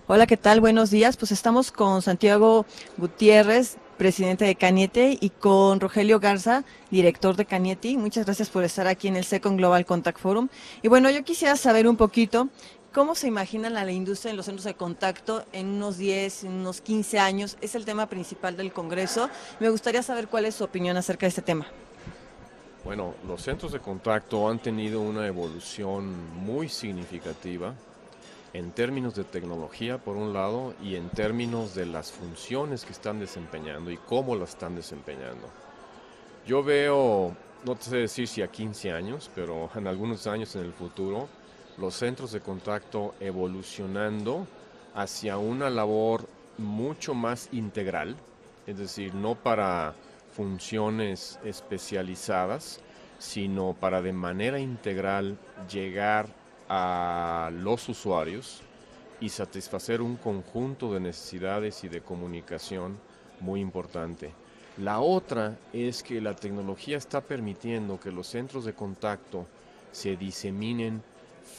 Hola, ¿qué tal? Buenos días. Pues estamos con Santiago Gutiérrez, presidente de Caniete, y con Rogelio Garza, director de Canieti. Muchas gracias por estar aquí en el Second Global Contact Forum. Y bueno, yo quisiera saber un poquito cómo se imaginan a la industria en los centros de contacto en unos 10, en unos 15 años. Es el tema principal del Congreso. Me gustaría saber cuál es su opinión acerca de este tema. Bueno, los centros de contacto han tenido una evolución muy significativa en términos de tecnología, por un lado, y en términos de las funciones que están desempeñando y cómo las están desempeñando. Yo veo, no te sé decir si a 15 años, pero en algunos años en el futuro, los centros de contacto evolucionando hacia una labor mucho más integral, es decir, no para funciones especializadas, sino para de manera integral llegar a los usuarios y satisfacer un conjunto de necesidades y de comunicación muy importante. La otra es que la tecnología está permitiendo que los centros de contacto se diseminen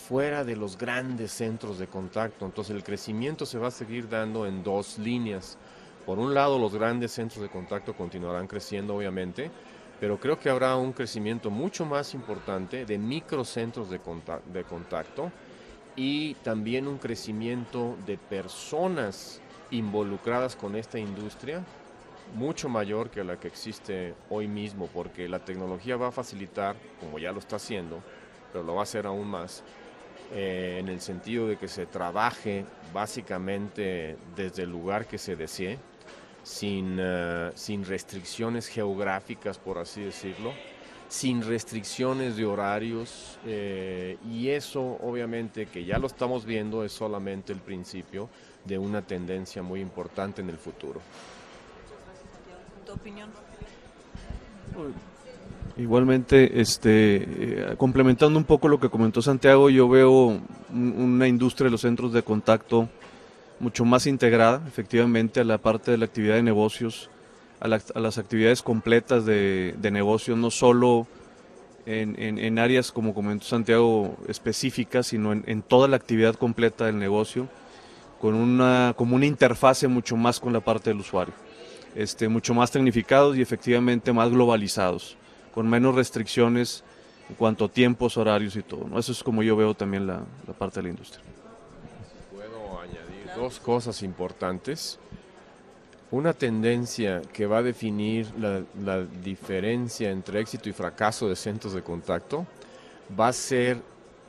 fuera de los grandes centros de contacto. Entonces el crecimiento se va a seguir dando en dos líneas. Por un lado, los grandes centros de contacto continuarán creciendo, obviamente, pero creo que habrá un crecimiento mucho más importante de microcentros de contacto y también un crecimiento de personas involucradas con esta industria mucho mayor que la que existe hoy mismo, porque la tecnología va a facilitar, como ya lo está haciendo, pero lo va a hacer aún más, en el sentido de que se trabaje básicamente desde el lugar que se desee, sin restricciones geográficas, por así decirlo, sin restricciones de horarios, y eso obviamente que ya lo estamos viendo es solamente el principio de una tendencia muy importante en el futuro. ¿Tu opinión, Rogelio? Igualmente, complementando un poco lo que comentó Santiago, yo veo una industria de los centros de contacto mucho más integrada, efectivamente, a la parte de la actividad de negocios, a las actividades completas de negocios, no solo en áreas, como comentó Santiago, específicas, sino en toda la actividad completa del negocio, como una interfase mucho más con la parte del usuario, mucho más tecnificados y efectivamente más globalizados, con menos restricciones en cuanto a tiempos, horarios y todo, ¿no? Eso es como yo veo también la parte de la industria. Si puedo añadir Claro que dos sí. cosas importantes. Una tendencia que va a definir la diferencia entre éxito y fracaso de centros de contacto va a ser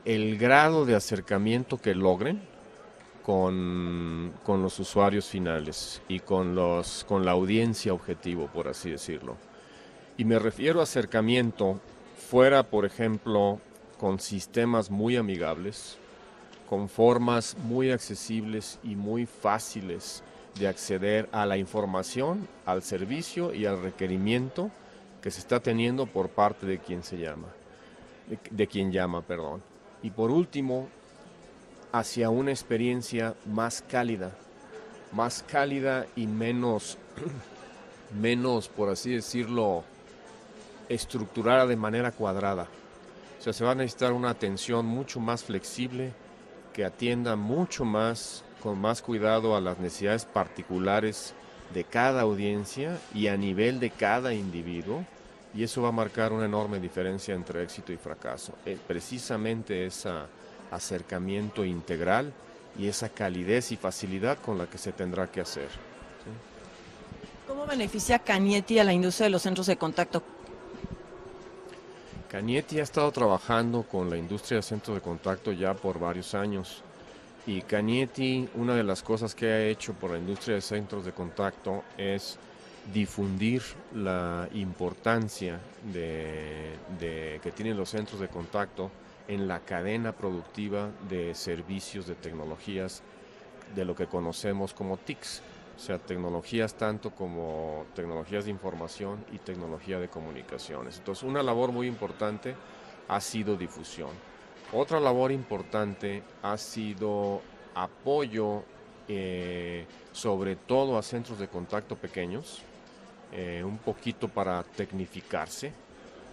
el grado de acercamiento que logren con los usuarios finales y con la audiencia objetivo, por así decirlo. Y me refiero a acercamiento fuera, por ejemplo, con sistemas muy amigables, con formas muy accesibles y muy fáciles de acceder a la información, al servicio y al requerimiento que se está teniendo por parte de quien se llama, de quien llama, perdón. Y por último, hacia una experiencia más cálida y menos, por así decirlo, estructurada de manera cuadrada. O sea, se va a necesitar una atención mucho más flexible, que atienda mucho más, con más cuidado a las necesidades particulares de cada audiencia y a nivel de cada individuo, y eso va a marcar una enorme diferencia entre éxito y fracaso. Precisamente ese acercamiento integral y esa calidez y facilidad con la que se tendrá que hacer. ¿Sí? ¿Cómo beneficia Canieti a la industria de los centros de contacto? Canieti ha estado trabajando con la industria de centros de contacto ya por varios años. Y Canieti, una de las cosas que ha hecho por la industria de centros de contacto es difundir la importancia que tienen los centros de contacto en la cadena productiva de servicios de tecnologías de lo que conocemos como TICs, o sea, tecnologías tanto como tecnologías de información y tecnología de comunicaciones. Entonces, una labor muy importante ha sido difusión. Otra labor importante ha sido apoyo, sobre todo a centros de contacto pequeños, un poquito para tecnificarse,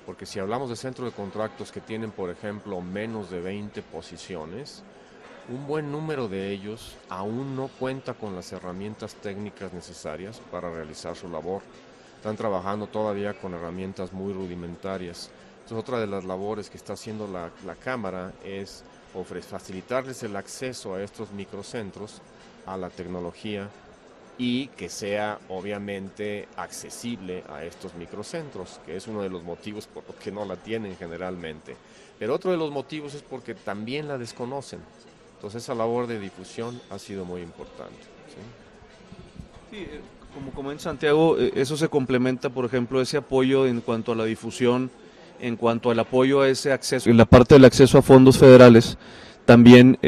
porque si hablamos de centros de contactos que tienen, por ejemplo, menos de 20 posiciones, un buen número de ellos aún no cuenta con las herramientas técnicas necesarias para realizar su labor. Están trabajando todavía con herramientas muy rudimentarias. Entonces, otra de las labores que está haciendo la Cámara es facilitarles el acceso a estos microcentros, a la tecnología, y que sea obviamente accesible a estos microcentros, que es uno de los motivos por los que no la tienen generalmente. Pero otro de los motivos es porque también la desconocen. Entonces esa labor de difusión ha sido muy importante. ¿Sí? Sí, como comenta Santiago, eso se complementa, por ejemplo, ese apoyo en cuanto a la difusión, en cuanto al apoyo a ese acceso, y la parte del acceso a fondos federales también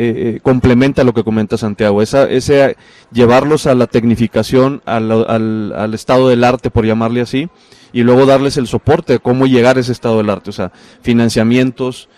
complementa lo que comenta Santiago, ese llevarlos a la tecnificación, al estado del arte, por llamarle así, y luego darles el soporte de cómo llegar a ese estado del arte, o sea, financiamientos,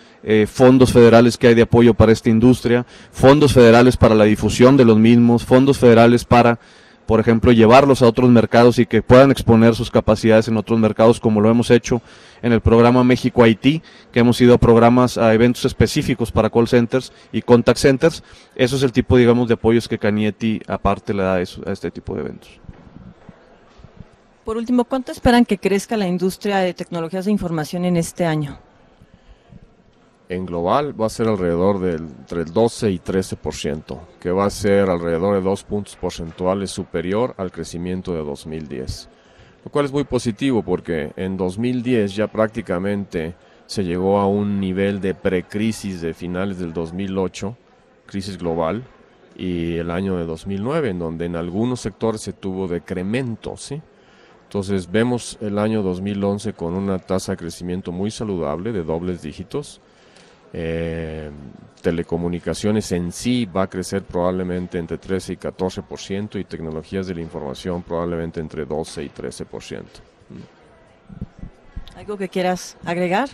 fondos federales que hay de apoyo para esta industria, fondos federales para la difusión de los mismos, fondos federales para, por ejemplo, llevarlos a otros mercados y que puedan exponer sus capacidades en otros mercados, como lo hemos hecho en el programa México-Haití, que hemos ido a eventos específicos para call centers y contact centers. Eso es el tipo, digamos, de apoyos que Canieti aparte le da a este tipo de eventos. Por último, ¿cuánto esperan que crezca la industria de tecnologías de información en este año? En global va a ser alrededor entre el 12 y 13%, que va a ser alrededor de 2 puntos porcentuales superior al crecimiento de 2010. Lo cual es muy positivo porque en 2010 ya prácticamente se llegó a un nivel de precrisis de finales del 2008, crisis global, y el año de 2009, en donde en algunos sectores se tuvo decremento, ¿sí? Entonces vemos el año 2011 con una tasa de crecimiento muy saludable de dobles dígitos. Telecomunicaciones en sí va a crecer probablemente entre 13 y 14% y tecnologías de la información probablemente entre 12 y 13%. ¿Algo que quieras agregar?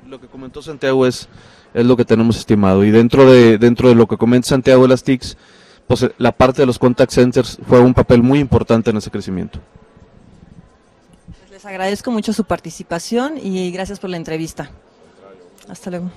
Lo que comentó Santiago es lo que tenemos estimado, y dentro de lo que comenta Santiago de las TICs, pues la parte de los contact centers fue un papel muy importante en ese crecimiento. Les agradezco mucho su participación y gracias por la entrevista. Hasta luego.